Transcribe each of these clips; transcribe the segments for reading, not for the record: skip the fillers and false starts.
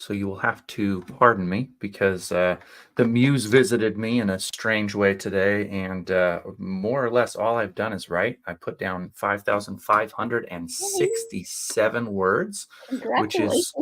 so you will have to pardon me because the muse visited me in a strange way today, and more or less all I've done is write. I put down Hey, 5,567 words, which is congratulations.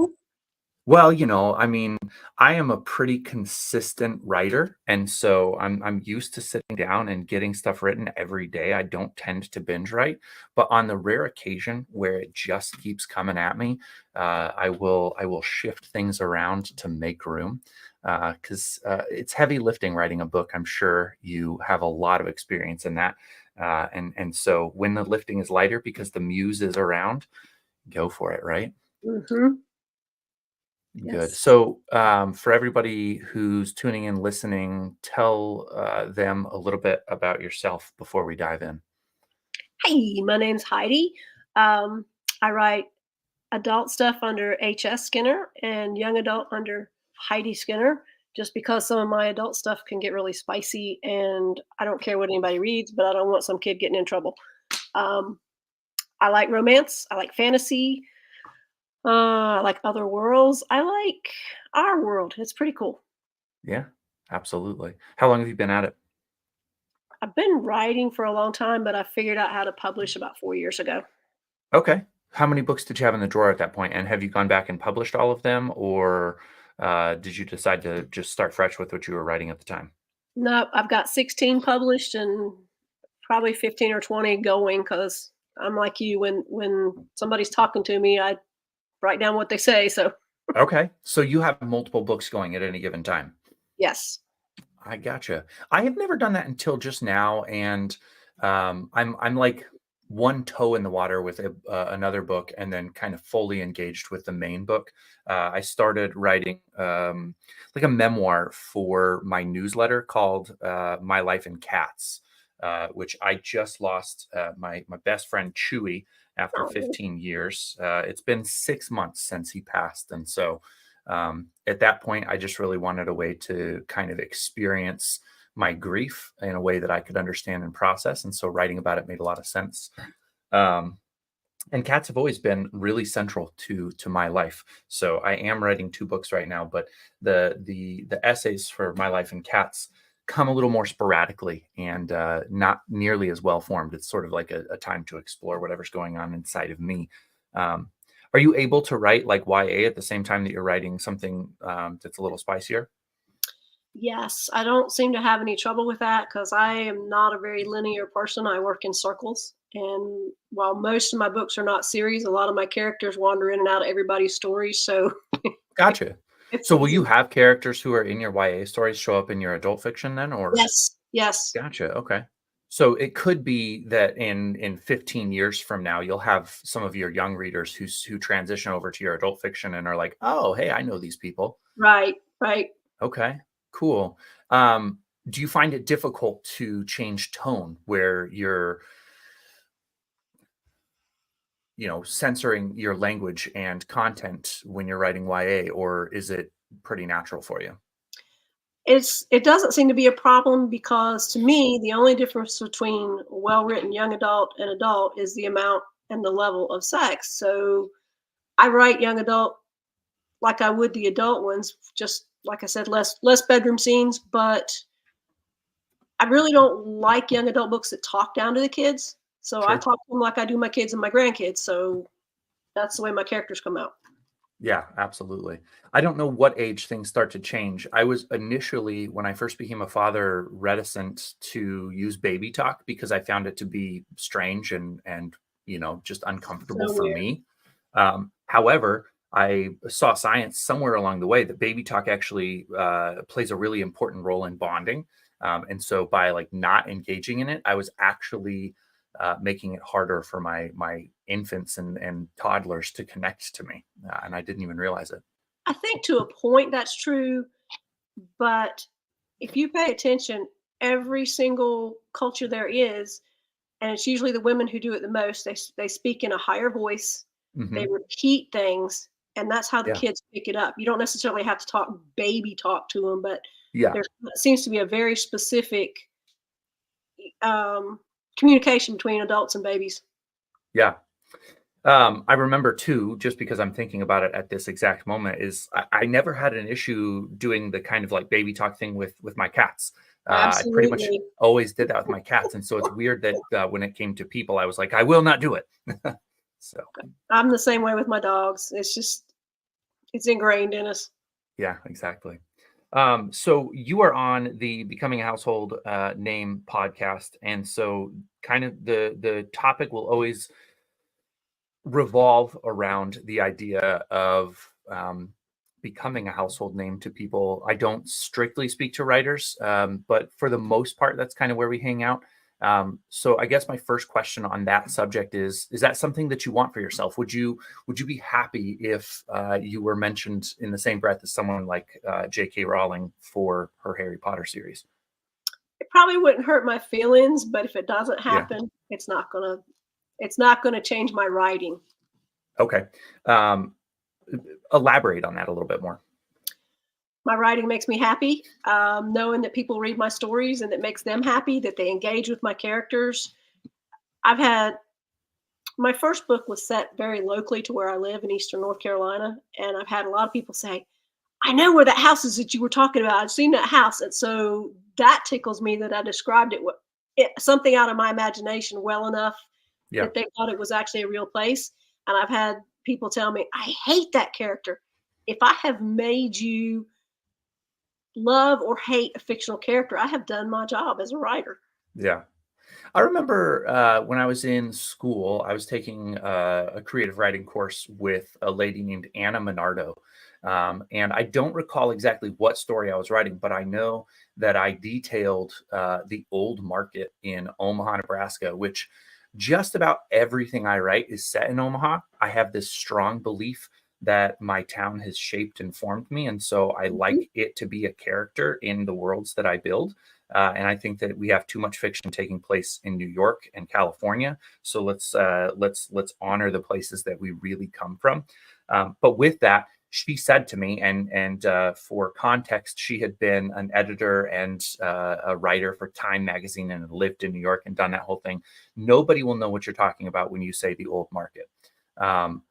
well, I mean, I am a pretty consistent writer, and so I'm used to sitting down and getting stuff written every day. I don't tend to binge write, but on the rare occasion where it just keeps coming at me, I will shift things around to make room because it's heavy lifting writing a book. I'm sure you have a lot of experience in that, and so when the lifting is lighter because the muse is around, go for it, right? Hmm. Good. Yes. So, for everybody who's tuning in, listening, tell them a little bit about yourself before we dive in. Hey, my name's Heidi. Um, I write adult stuff under H.S. Skinner and young adult under Heidi Skinner, just because some of my adult stuff can get really spicy, and I don't care what anybody reads, but I don't want some kid getting in trouble. Um, I like romance. I like fantasy. I like other worlds. I like our world. It's pretty cool. Yeah, absolutely. How long have you been at it? I've been writing for a long time, but I figured out how to publish about 4 years ago. Okay. How many books did you have in the drawer at that point? And have you gone back and published all of them, or did you decide to just start fresh with what you were writing at the time? No, I've got 16 published and probably 15 or 20 going because I'm like you. When somebody's talking to me, I write down what they say. So Okay. So you have multiple books going at any given time. yes. I gotcha. I have never done that until just now, and I'm like one toe in the water with another book, and then kind of fully engaged with the main book. I started writing like a memoir for my newsletter called "My Life in Cats," which I just lost my best friend Chewy after Oh, 15 years. It's been 6 months since he passed, and so at that point, I just really wanted a way to kind of experience my grief in a way that I could understand and process. And so writing about it made a lot of sense. Um, and cats have always been really central to my life. So I am writing two books right now, but the essays for my life in cats come a little more sporadically and not nearly as well formed. It's sort of like a time to explore whatever's going on inside of me. Um, are you able to write like YA at the same time that you're writing something that's a little spicier? yes. I don't seem to have any trouble with that because I am not a very linear person. I work in circles. And while most of my books are not series, a lot of my characters wander in and out of everybody's stories. So Gotcha. it's So will you easy. have characters who are in your YA stories show up in your adult fiction then, or? Yes. Yes. Gotcha, okay. So it could be that in 15 years from now, you'll have some of your young readers who transition over to your adult fiction and are like, "Oh, hey, I know these people." Right. Right. Okay, cool. Um, do you find it difficult to change tone where you're, censoring your language and content when you're writing YA, or is it pretty natural for you? It doesn't seem to be a problem because to me, the only difference between a well-written young adult and adult is the amount and the level of sex. So I write young adult like I would the adult ones, just like I said, less bedroom scenes, but I really don't like young adult books that talk down to the kids. So I Sure. talk to them like I do my kids and my grandkids. So that's the way my characters come out. Yeah, absolutely. I don't know what age things start to change. I was initially, when I first became a father, reticent to use baby talk because I found it to be strange and just uncomfortable So for weird. me. However, I saw science somewhere along the way that baby talk actually plays a really important role in bonding. And so by like not engaging in it, I was actually making it harder for my infants and toddlers to connect to me, and I didn't even realize it. I think to a point that's true, but if you pay attention, every single culture there is, and it's usually the women who do it the most. They speak in a higher voice. They Hmm. repeat things, and that's how the Yeah, kids pick it up. You don't necessarily have to talk baby talk to them, but yeah, there seems to be a very specific um, communication between adults and babies. yeah. I remember too, just because I'm thinking about it at this exact moment, is I never had an issue doing the kind of like baby talk thing with my cats. I pretty much Absolutely. always did that with my cats, and so it's weird that when it came to people, I was like, I will not do it. So I'm the same way with my dogs. It's just it's ingrained in us. yeah, exactly. So you are on the Becoming a Household Name podcast, and so kind of the topic will always revolve around the idea of becoming a household name to people. I don't strictly speak to writers, but for the most part, that's kind of where we hang out. So I guess my first question on that subject is that something that you want for yourself? Would you be happy if you were mentioned in the same breath as someone like J.K. Rowling for her Harry Potter series? It probably wouldn't hurt my feelings, but if it doesn't Yeah. happen, it's not gonna change my writing. Okay. Um, Elaborate on that a little bit more. My writing makes me happy. Knowing that people read my stories and it makes them happy, that they engage with my characters. I've had my first book was set very locally to where I live in Eastern North Carolina, and I've had a lot of people say, "I know where that house is that you were talking about. I've seen that house," and so that tickles me that I described something out of my imagination well enough Yeah. that they thought it was actually a real place. And I've had people tell me, "I hate that character." If I have made you love or hate a fictional character, I have done my job as a writer. Yeah. I remember when I was in school, I was taking a creative writing course with a lady named Anna Minardo. And I don't recall exactly what story I was writing, but I know that I detailed the old market in Omaha, Nebraska, which just about everything I write is set in Omaha. I have this strong belief that my town has shaped and formed me. And so I Mhm. like it to be a character in the worlds that I build. And I think that we have too much fiction taking place in New York and California. So let's honor the places that we really come from. But with that, she said to me, and for context, she had been an editor and a writer for Time magazine and had lived in New York and done that whole thing. Nobody will know what you're talking about when you say the old market. Um,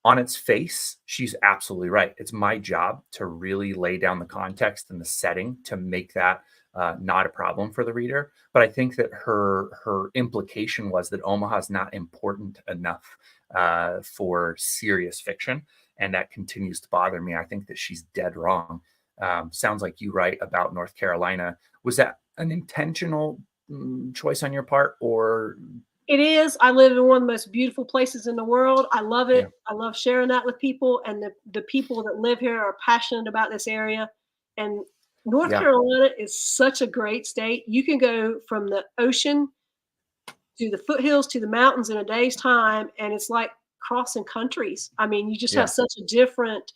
on its face, she's absolutely right. It's my job to really lay down the context and the setting to make that not a problem for the reader. But I think that her implication was that Omaha is not important enough for serious fiction, and that continues to bother me. I think that she's dead wrong. Sounds like you write about North Carolina. Was that an intentional choice on your part, or It is. I live in one of the most beautiful places in the world. I love yeah, it. I love sharing that with people, and the people that live here are passionate about this area. And North yeah, Carolina is such a great state. You can go from the ocean to the foothills to the mountains in a day's time, and it's like crossing countries. I mean, you just have yeah? such a different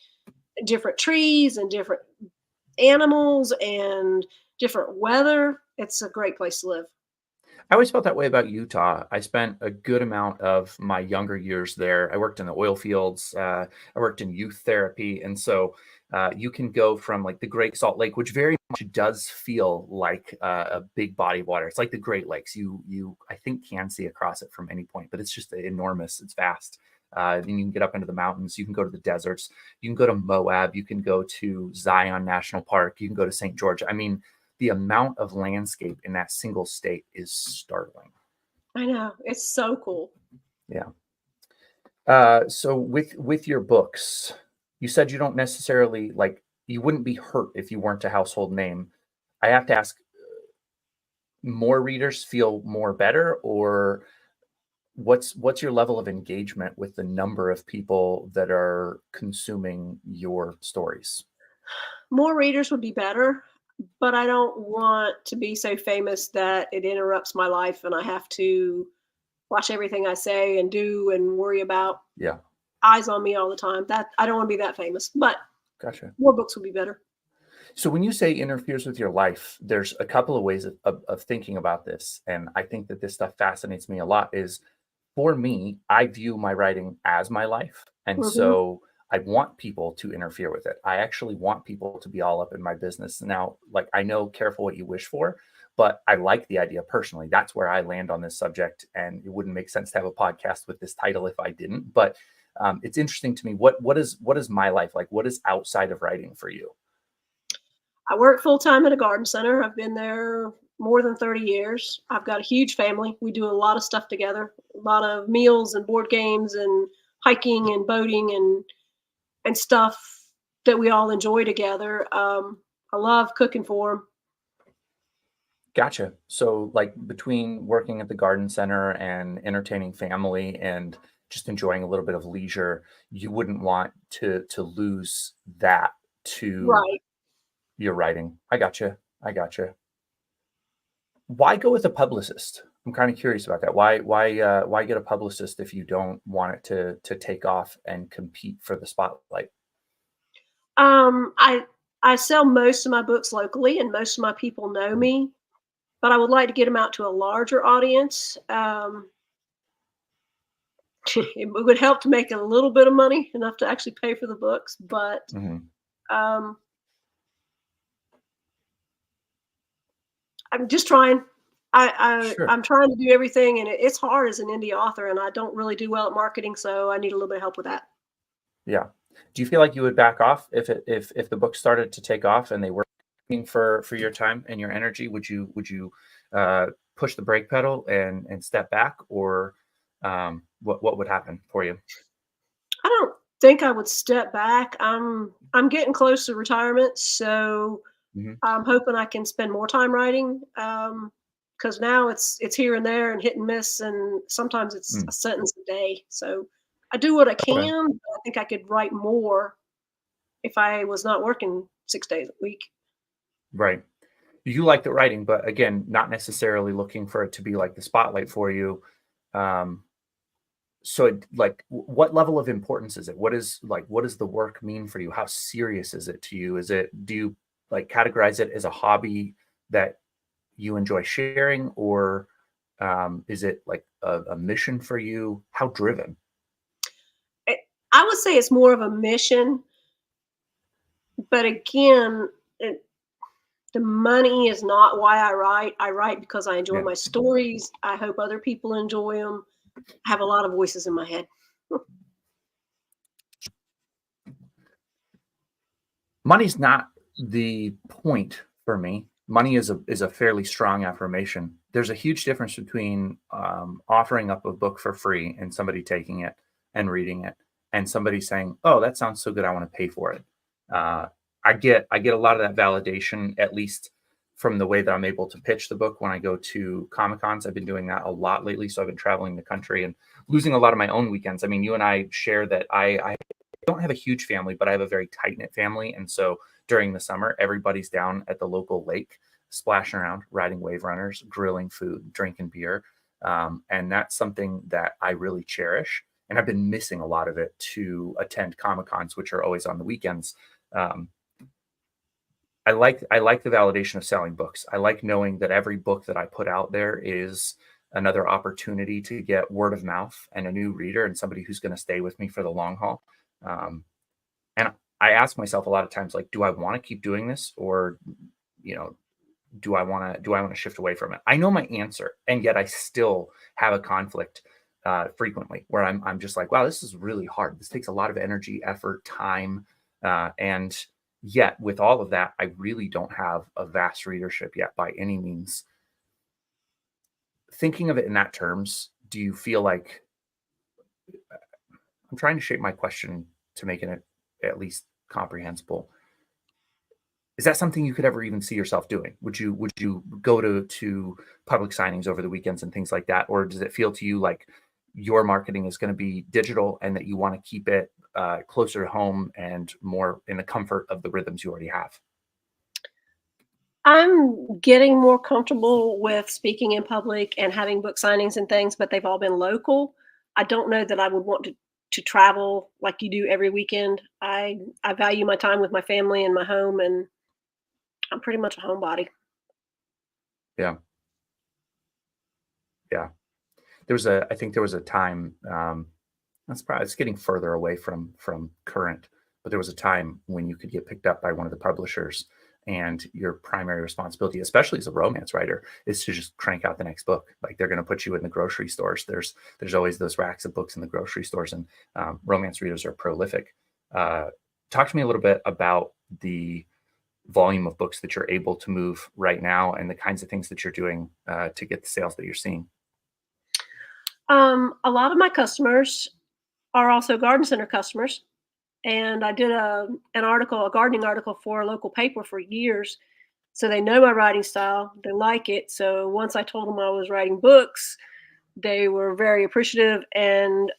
trees and different animals and different weather. It's a great place to live. I always felt that way about Utah. I spent a good amount of my younger years there. I worked in the oil fields. I worked in youth therapy, and so you can go from like the Great Salt Lake, which very much does feel like a big body of water. It's like the Great Lakes. You I think can see across it from any point, but it's just enormous. It's vast. Then you can get up into the mountains. You can go to the deserts. You can go to Moab. You can go to Zion National Park. You can go to St. George. I mean, the amount of landscape in that single state is startling. I know. It's so cool. Yeah. So with your books, you said you don't necessarily like you wouldn't be hurt if you weren't a household name. I have to ask, more readers feel more better, or what's your level of engagement with the number of people that are consuming your stories? More readers would be better, but I don't want to be so famous that it interrupts my life and I have to watch everything I say and do and worry about Yeah, eyes on me all the time. That I don't want to be that famous, but gotcha. more books would be better. So when you say interferes with your life, there's a couple of ways of thinking about this. And I think that this stuff fascinates me a lot is for me, I view my writing as my life. And Mhm. so I want people to interfere with it. I actually want people to be all up in my business. Now, like I know careful what you wish for, but I like the idea personally. That's where I land on this subject, and it wouldn't make sense to have a podcast with this title if I didn't. But it's interesting to me. What is my life like? What is outside of writing for you? I work full time at a garden center. I've been there more than 30 years. I've got a huge family. We do a lot of stuff together, a lot of meals and board games and hiking and boating and stuff that we all enjoy together. I love cooking for them. Gotcha. So, like between working at the garden center and entertaining family and just enjoying a little bit of leisure, you wouldn't want to lose that to Right. your writing. I gotcha. I gotcha. Why go with a publicist? I'm kind of curious about that. Why get a publicist if you don't want it to take off and compete for the spotlight? Um, I I sell most of my books locally, and most of my people know Mhm. me. But I would like to get them out to a larger audience. It would help to make a little bit of money, enough to actually pay for the books. But Mhm. um, I'm just trying. Sure. I'm trying to do everything, and it's hard as an indie author, and I don't really do well at marketing, so I need a little bit of help with that. Yeah. Do you feel like you would back off if the book started to take off and they were looking for your time and your energy? Would you uh, push the brake pedal and step back, or what would happen for you? I don't think I would step back. I'm getting close to retirement, so Hmm. I'm hoping I can spend more time writing. Because now it's here and there and hit and miss, and sometimes it's Mm, a sentence a day. So I do what I okay. can. But I think I could write more if I was not working 6 days a week. Right. You like the writing, but again, not necessarily looking for it to be like the spotlight for you. Um, so like what level of importance is it? What does the work mean for you? How serious is it to you? Do you like categorize it as a hobby that you enjoy sharing, or is it like a mission for you? How driven? I I would say it's more of a mission, but again, the money is not why I write. I write because I enjoy Yeah. my stories. I hope other people enjoy them. I have a lot of voices in my head. Money's not the point for me. Money is a fairly strong affirmation. There's a huge difference between offering up a book for free and somebody taking it and reading it, and somebody saying, "Oh, that sounds so good, I want to pay for it." Uh, I get a lot of that validation, at least from the way that I'm able to pitch the book when I go to Comic Cons. I've been doing that a lot lately, so I've been traveling the country and losing a lot of my own weekends. I mean, you and I share that I don't have a huge family, but I have a very tight knit family. And so during the summer, everybody's down at the local lake, splashing around, riding wave runners, grilling food, drinking beer. And that's something that I really cherish. And I've been missing a lot of it to attend Comic Cons, which are always on the weekends. Um, I like the validation of selling books. I like knowing that every book that I put out there is another opportunity to get word of mouth and a new reader and somebody who's going to stay with me for the long haul. Um, and I ask myself a lot of times, like, do I want to keep doing this, or you know, do I want to shift away from it? I know my answer, and yet I still have a conflict frequently where I'm just like, wow, this is really hard. This takes a lot of energy, effort, time, and yet with all of that, I really don't have a vast readership yet by any means. Thinking of it in that terms, do you feel like I'm trying to shape my question to make it at least comprehensible? Is that something you could ever even see yourself doing? Would you go to public signings over the weekends and things like that? Or does it feel to you like your marketing is going to be digital and that you want to keep it closer to home and more in the comfort of the rhythms you already have? I'm getting more comfortable with speaking in public and having book signings and things, but they've all been local. I don't know that I would want to travel like you do every weekend. I value my time with my family and my home, and I'm pretty much a homebody. Yeah, yeah. I think there was a time, it's getting further away from current, but there was a time when you could get picked up by one of the publishers and your primary responsibility, especially as a romance writer, is to just crank out the next book. Like they're going to put you in the grocery stores. There's always those racks of books in the grocery stores, and romance readers are prolific. Uh, Talk to me a little bit about the volume of books that you're able to move right now and the kinds of things that you're doing to get the sales that you're seeing. A lot of my customers are also garden center customers, and I did a gardening article for a local paper for years. So they know my writing style, they like it. So once I told them I was writing books, they were very appreciative and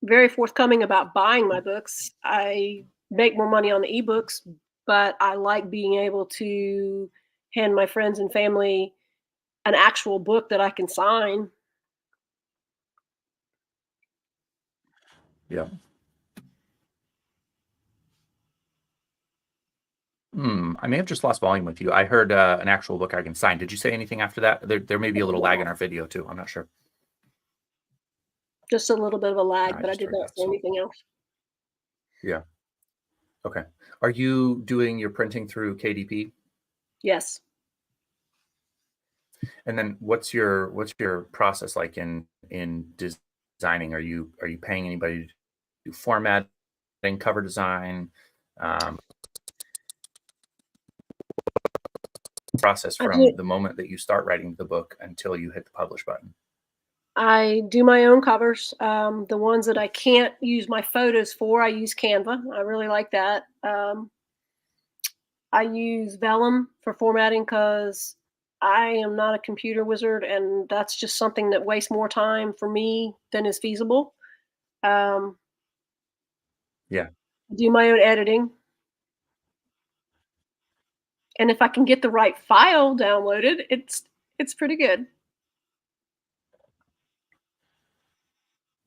very forthcoming about buying my books. I make more money on the ebooks, but I like being able to hand my friends and family an actual book that I can sign. Yeah. I may have just lost volume with you. I heard an actual book I can sign. Did you say anything after that? There may be a little lag in our video too. I'm not sure. Just a little bit of a No, lag, I but I just did heard not that. say So anything else. yeah. Okay. Are you doing your printing through KDP? Yes. And then what's your process like in designing? Are you paying anybody to do formatting, cover design, um, process I do from the moment that you start writing the book until you hit the publish button? I do my own covers. The ones that I can't use my photos for, I use Canva. I really like that. I use Vellum for formatting because I am not a computer wizard, and that's just something that wastes more time for me than is feasible. Um, Yeah. I do my own editing, and if I can get the right file downloaded, it's pretty good.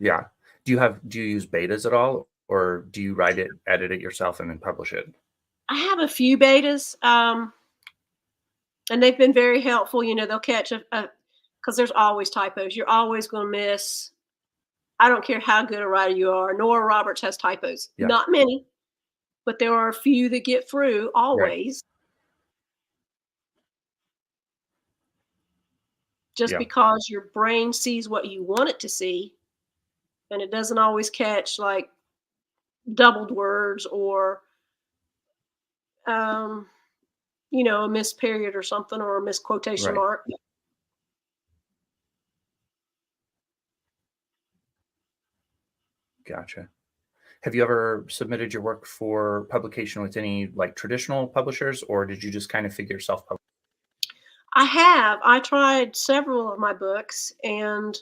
Yeah. Do you use betas at all, or do you write it, edit it yourself, and then publish it? I have a few betas, and they've been very helpful. You know, they'll catch a because there's always typos. You're always going to miss. I don't care how good a writer you are. Nora Roberts has typos. Yeah. Not many, but there are a few that get through Right. always, just Yeah. because your brain sees what you want it to see, and it doesn't always catch like doubled words or um, a missed period or something or a misquotation Right. mark. Gotcha. Have you ever submitted your work for publication with any like traditional publishers, or did you just kind of figure self publish? I have. I tried several of my books, and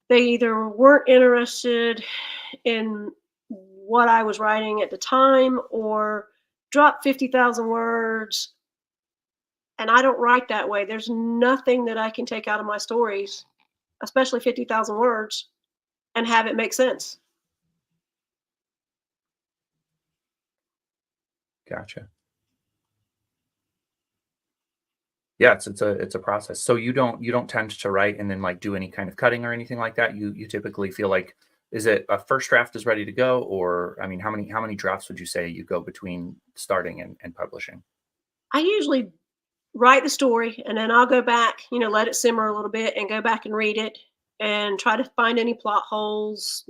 they either weren't interested in what I was writing at the time or dropped 50,000 words. And I don't write that way. There's nothing that I can take out of my stories, especially 50,000 words, and have it make sense. Gotcha. Yeah, it's a process. So you don't tend to write and then like do any kind of cutting or anything like that. You typically feel like, is it a first draft is ready to go, or I mean, how many drafts would you say you go between starting and publishing? I usually write the story and then I'll go back, let it simmer a little bit and go back and read it and try to find any plot holes,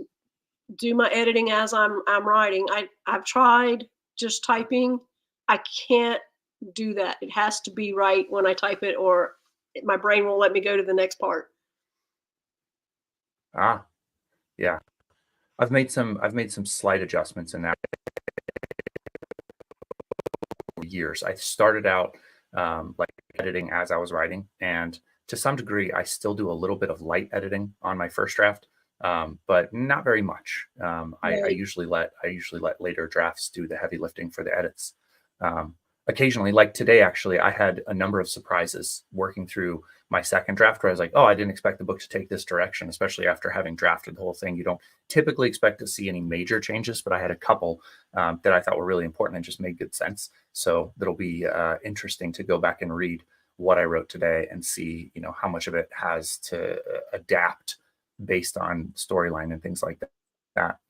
do my editing as I'm writing. I've tried just typing. I can't do that. It has to be right when I type it, or my brain won't let me go to the next part. Ah, yeah. I've made some slight adjustments in that over years. I started out like editing as I was writing, and to some degree, I still do a little bit of light editing on my first draft, but not very much. I Right. usually let later drafts do the heavy lifting for the edits. Um, Occasionally, like today, actually, I had a number of surprises working through my second draft where I was like, "Oh, I didn't expect the book to take this direction," especially after having drafted the whole thing. You don't typically expect to see any major changes, but I had a couple that I thought were really important and just made good sense. So that'll be interesting to go back and read what I wrote today and see, how much of it has to adapt based on storyline and things like that.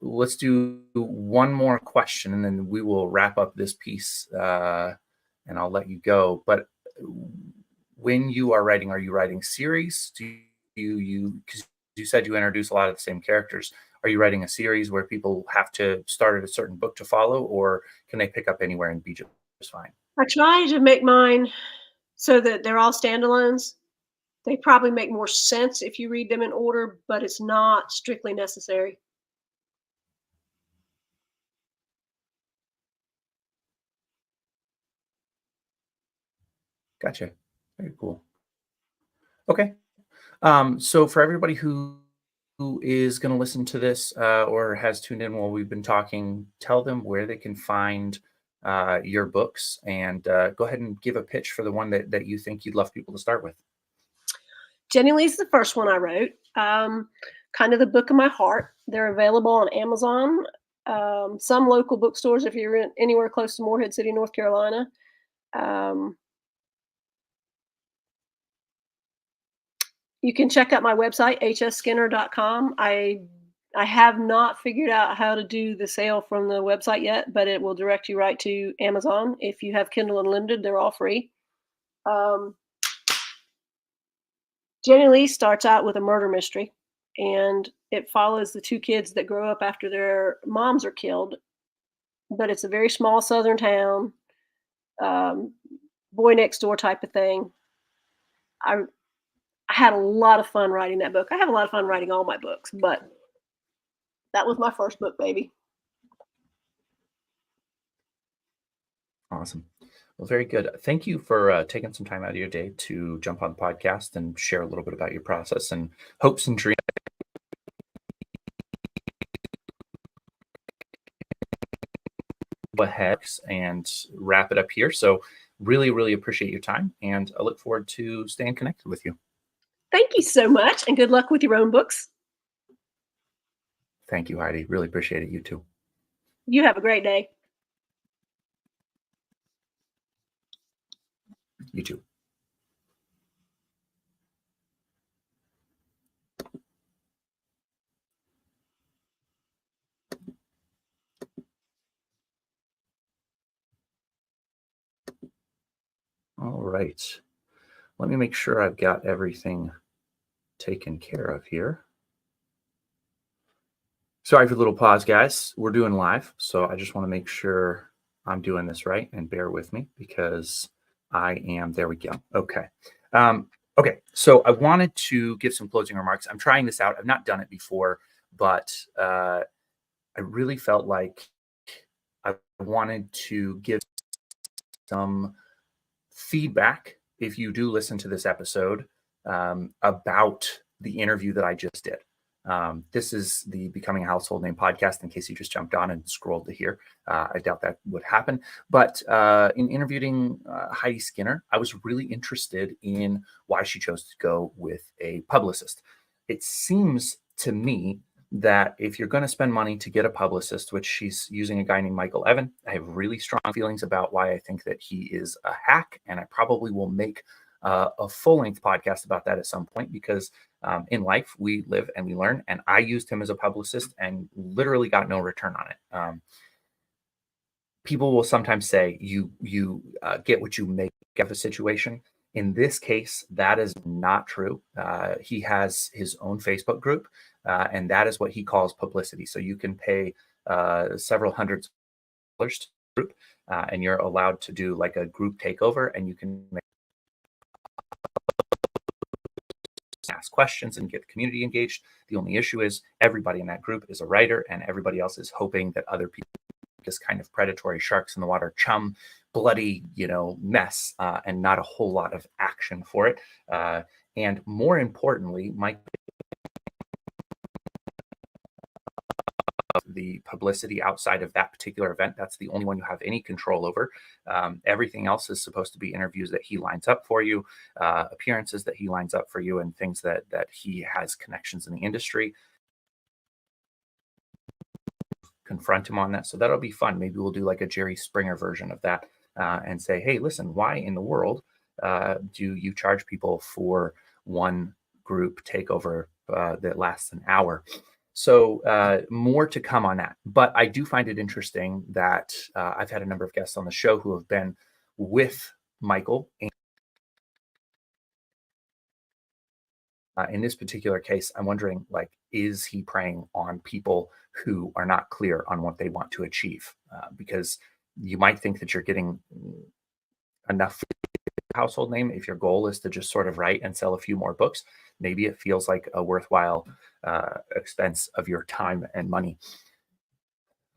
let's do one more question, and then we will wrap up this piece, and I'll let you go. But when you are you writing series? Do because you said you introduce a lot of the same characters. Are you writing a series where people have to start at a certain book to follow, or can they pick up anywhere and be just fine? I try to make mine so that they're all standalones. They probably make more sense if you read them in order, but it's not strictly necessary. Gotcha. Very cool. Okay. So for everybody who is going to listen to this or has tuned in while we've been talking, tell them where they can find your books, and go ahead and give a pitch for the one that you think you'd love people to start with. Jenny Lee's the first one I wrote. Kind of the book of my heart. They're available on Amazon, some local bookstores if you're anywhere close to Morehead City, North Carolina. Um, you can check out my website, hsskinner.com. I have not figured out how to do the sale from the website yet, but it will direct you right to Amazon. If you have Kindle Unlimited, they're all free. Um, Jenny Lee starts out with a murder mystery, and it follows the two kids that grow up after their moms are killed. But it's a very small southern town, um, boy next door type of thing. I, I had a lot of fun writing that book. I have a lot of fun writing all my books, but that was my first book, baby. Awesome. Well, very good. Thank you for taking some time out of your day to jump on the podcast and share a little bit about your process and hopes and dreams ahead, and wrap it up here. So really, really appreciate your time, and I look forward to staying connected with you. Thank you so much, and good luck with your own books. Thank you, Heidi. Really appreciate it. You too. You have a great day. You too. All right. Let me make sure I've got everything taken care of here. Sorry for the little pause, guys. We're doing live, so I just want to make sure I'm doing this right, and bear with me because I am. There we go. Okay. Okay. So I wanted to give some closing remarks. I'm trying this out. I've not done it before, but I really felt like I wanted to give some feedback if you do listen to this episode about the interview that I just did. This is the Becoming a Household Name podcast, in case you just jumped on and scrolled to here. I doubt that would happen. But in interviewing Heidi Skinner, I was really interested in why she chose to go with a publicist. It seems to me that if you're going to spend money to get a publicist, which she's using a guy named Michael Evan, I have really strong feelings about why I think that he is a hack. And I probably will make a full-length podcast about that at some point, because in life we live and we learn, and I used him as a publicist and literally got no return on it. People will sometimes say you get what you make of a situation. In this case, that is not true. He has his own Facebook group, and that is what he calls publicity. So you can pay several hundreds of dollars to the group, and you're allowed to do like a group takeover, and you can ask questions and get the community engaged. The only issue is everybody in that group is a writer, and everybody else is hoping that other people, this kind of predatory sharks in the water, chum, bloody, mess, and not a whole lot of action for it. And more importantly, Mike, the publicity outside of that particular event, that's the only one you have any control over. Everything else is supposed to be interviews that he lines up for you, appearances that he lines up for you, and things that he has connections in the industry. Confront him on that. So that'll be fun. Maybe we'll do like a Jerry Springer version of that, and say, hey, listen, why in the world do you charge people for one group takeover that lasts an hour? So more to come on that. But I do find it interesting that I've had a number of guests on the show who have been with Michael. And in this particular case, I'm wondering, like, is he preying on people who are not clear on what they want to achieve? Because you might think that you're getting enough household name if your goal is to just sort of write and sell a few more books. Maybe it feels like a worthwhile expense of your time and money.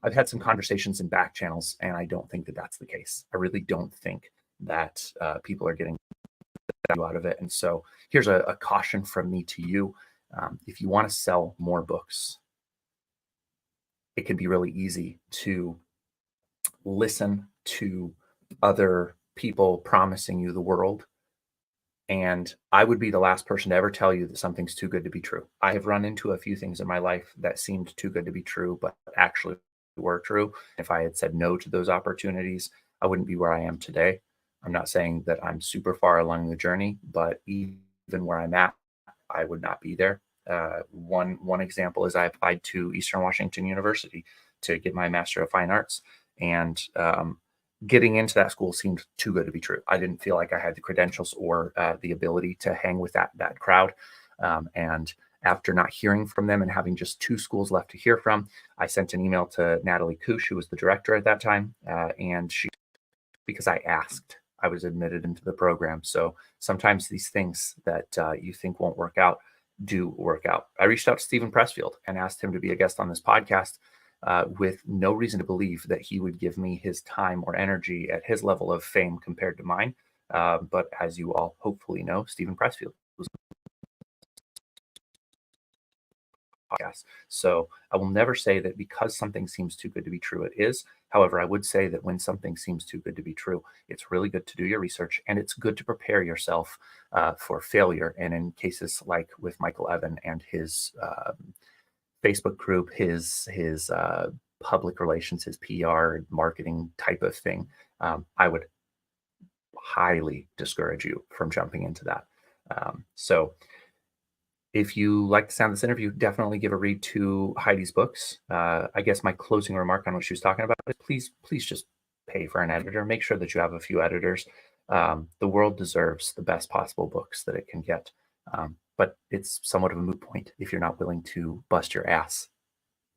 I've had some conversations in back channels, and I don't think that that's the case. I really don't think that people are getting value out of it. And so here's a caution from me to you. If you want to sell more books, it can be really easy to listen to other people promising you the world. And I would be the last person to ever tell you that something's too good to be true. I have run into a few things in my life that seemed too good to be true, but actually were true. If I had said no to those opportunities, I wouldn't be where I am today. I'm not saying that I'm super far along the journey, but even where I'm at, I would not be there. One example is I applied to Eastern Washington University to get my Master of Fine Arts, and getting into that school seemed too good to be true. I didn't feel like I had the credentials or the ability to hang with that crowd. And after not hearing from them and having just 2 schools left to hear from, I sent an email to Natalie Kush, who was the director at that time, and she, because I asked, I was admitted into the program. So sometimes these things that you think won't work out do work out. I reached out to Stephen Pressfield and asked him to be a guest on this podcast with no reason to believe that he would give me his time or energy at his level of fame compared to mine. But as you all hopefully know, Stephen Pressfield was podcast. So I will never say that because something seems too good to be true, it is. However, I would say that when something seems too good to be true, it's really good to do your research, and it's good to prepare yourself for failure. And in cases like with Michael Evan and his Facebook group, his public relations, his PR marketing type of thing, I would highly discourage you from jumping into that. So if you like the sound of this interview, definitely give a read to Heidi's books. I guess my closing remark on what she was talking about is please just pay for an editor. Make sure that you have a few editors. The world deserves the best possible books that it can get. But it's somewhat of a moot point if you're not willing to bust your ass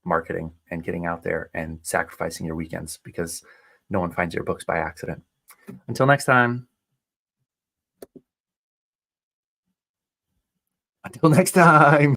marketing and getting out there and sacrificing your weekends, because no one finds your books by accident. Until next time. Until next time.